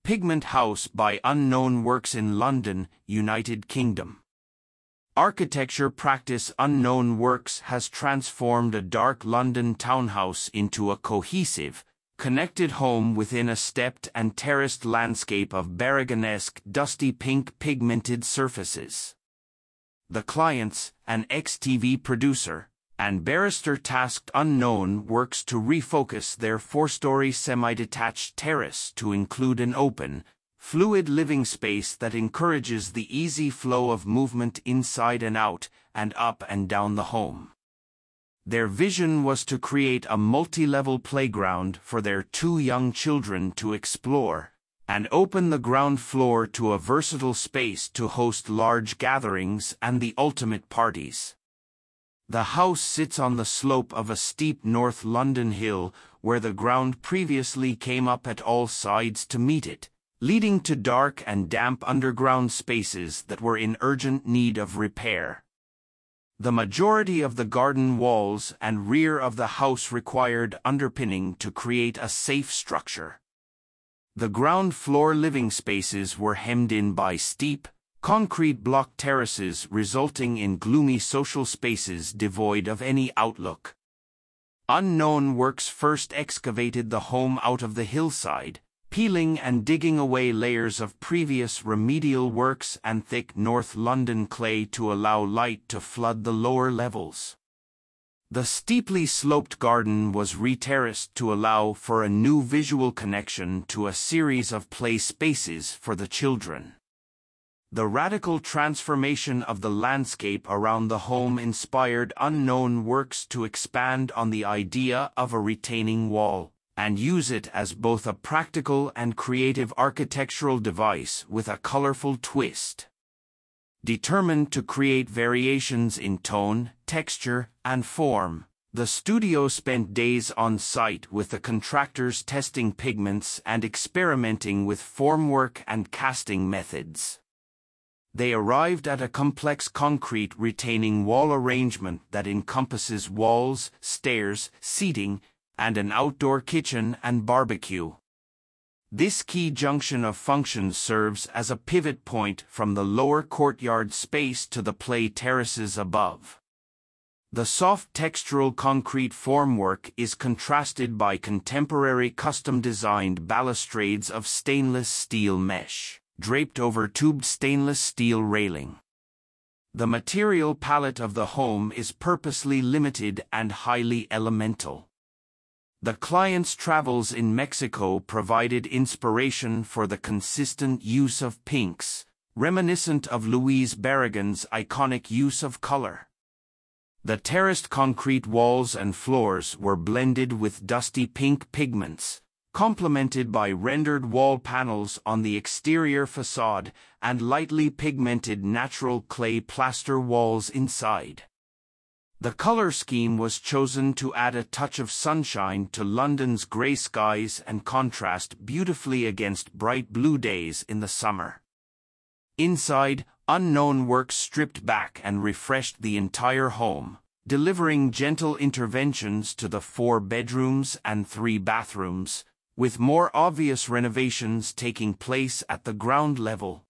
Pigment House by Unknown Works in London, United Kingdom. Architecture practice Unknown Works has transformed a dark London townhouse into a cohesive, connected home within a stepped and terraced landscape of Barragán-esque dusty pink pigmented surfaces. The clients, an ex-TV producer, and Barrister tasked Unknown Works to refocus their four-story semi-detached terrace to include an open, fluid living space that encourages the easy flow of movement inside and out and up and down the home. Their vision was to create a multi-level playground for their two young children to explore, and open the ground floor to a versatile space to host large gatherings and the ultimate parties. The house sits on the slope of a steep North London hill where the ground previously came up at all sides to meet it, leading to dark and damp underground spaces that were in urgent need of repair. The majority of the garden walls and rear of the house required underpinning to create a safe structure. The ground floor living spaces were hemmed in by steep, concrete block terraces resulting in gloomy social spaces devoid of any outlook. Unknown Works first excavated the home out of the hillside, peeling and digging away layers of previous remedial works and thick North London clay to allow light to flood the lower levels. The steeply sloped garden was re-terraced to allow for a new visual connection to a series of play spaces for the children. The radical transformation of the landscape around the home inspired Unknown Works to expand on the idea of a retaining wall, and use it as both a practical and creative architectural device with a colorful twist. Determined to create variations in tone, texture, and form, the studio spent days on site with the contractors testing pigments and experimenting with formwork and casting methods. They arrived at a complex concrete retaining wall arrangement that encompasses walls, stairs, seating, and an outdoor kitchen and barbecue. This key junction of functions serves as a pivot point from the lower courtyard space to the play terraces above. The soft textural concrete formwork is contrasted by contemporary custom-designed balustrades of stainless steel mesh, draped over tubed stainless steel railing. The material palette of the home is purposely limited and highly elemental. The client's travels in Mexico provided inspiration for the consistent use of pinks, reminiscent of Louise Barragan's iconic use of color. The terraced concrete walls and floors were blended with dusty pink pigments, complemented by rendered wall panels on the exterior facade and lightly pigmented natural clay plaster walls inside. The color scheme was chosen to add a touch of sunshine to London's grey skies and contrast beautifully against bright blue days in the summer. Inside, Unknown Works stripped back and refreshed the entire home, delivering gentle interventions to the 4 bedrooms and 3 bathrooms, with more obvious renovations taking place at the ground level.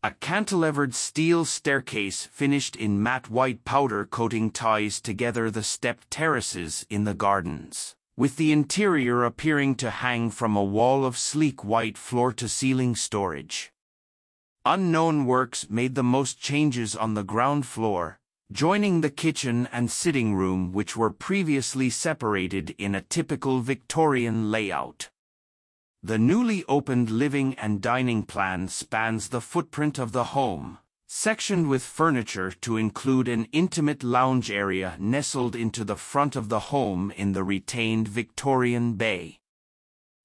A cantilevered steel staircase finished in matte white powder coating ties together the stepped terraces in the gardens, with the interior appearing to hang from a wall of sleek white floor-to-ceiling storage. Unknown Works made the most changes on the ground floor, joining the kitchen and sitting room which were previously separated in a typical Victorian layout. The newly opened living and dining plan spans the footprint of the home, sectioned with furniture to include an intimate lounge area nestled into the front of the home in the retained Victorian bay.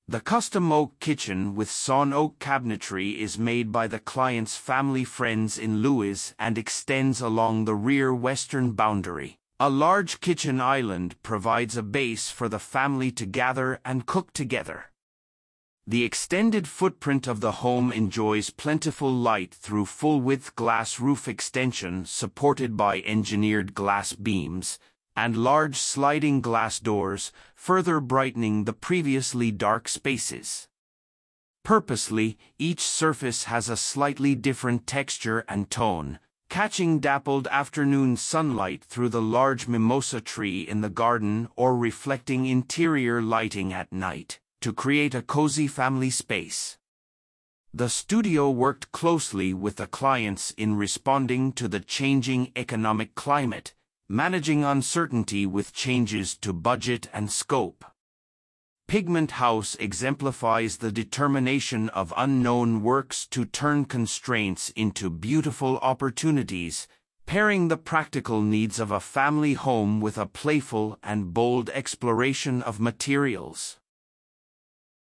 The custom oak kitchen with sawn oak cabinetry is made by the client's family friends in Lewes and extends along the rear western boundary. A large kitchen island provides a base for the family to gather and cook together. The extended footprint of the home enjoys plentiful light through full-width glass roof extension supported by engineered glass beams, and large sliding glass doors, further brightening the previously dark spaces. Purposely, each surface has a slightly different texture and tone, catching dappled afternoon sunlight through the large mimosa tree in the garden or reflecting interior lighting at night, to create a cozy family space. The studio worked closely with the clients in responding to the changing economic climate, managing uncertainty with changes to budget and scope. Pigment House exemplifies the determination of unknown works to turn constraints into beautiful opportunities, pairing the practical needs of a family home with a playful and bold exploration of materials.